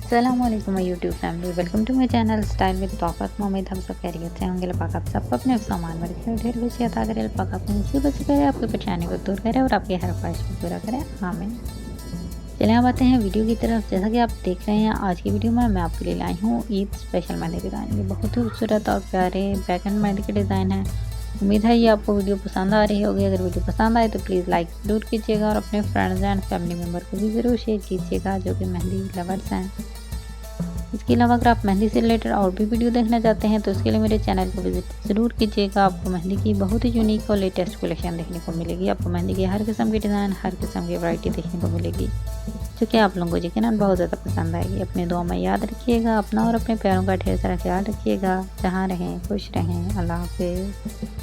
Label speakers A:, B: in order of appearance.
A: अस्सलामुअलैकुम my YouTube family, welcome to my channel style with पाकत। उम्मीद हम सब खैरियत से होंगे। पाक आप सबको अपने सामान में रखे ढेर खुशी अता करे। पाक आपको मुसीबत से करे, आपकी परेशानी को दूर करे और आपकी हर ख्वाहिश को पूरा करे, आमीन। चलिए अब आते हैं वीडियो की तरफ। जैसा कि आप देख रहे हैं, आज की वीडियो में मैं आपके लिए लाई हूँ ईद स्पेशल मेहंदी डिज़ाइन। ये बहुत ही खूबसूरत और प्यारे बैक एंड मेहंदी के डिज़ाइन है। उम्मीद है ये आपको वीडियो पसंद आ रही होगी। अगर वीडियो पसंद आए तो प्लीज़ लाइक ज़रूर कीजिएगा और अपने फ्रेंड्स एंड फैमिली मेम्बर को भी ज़रूर शेयर कीजिएगा जो कि मेहंदी लवर्स हैं। इसके अलावा अगर आप मेहंदी से रिलेटेड और भी वीडियो देखना चाहते हैं तो उसके लिए मेरे चैनल को विजिट ज़रूर कीजिएगा। आपको मेहंदी की बहुत ही यूनिक और लेटेस्ट कलेक्शन देखने को मिलेगी। आपको मेहंदी की हर किस्म की डिज़ाइन, हर किस्म की वैरायटी देखने को मिलेगी जो कि आप लोगों को यकीनन बहुत ज़्यादा पसंद आएगी। अपने दुआ में याद रखिएगा। अपना और अपने प्यारों का ढेर सारा ख्याल रखिएगा। जहाँ रहें खुश रहें। अल्लाह हाफिज़।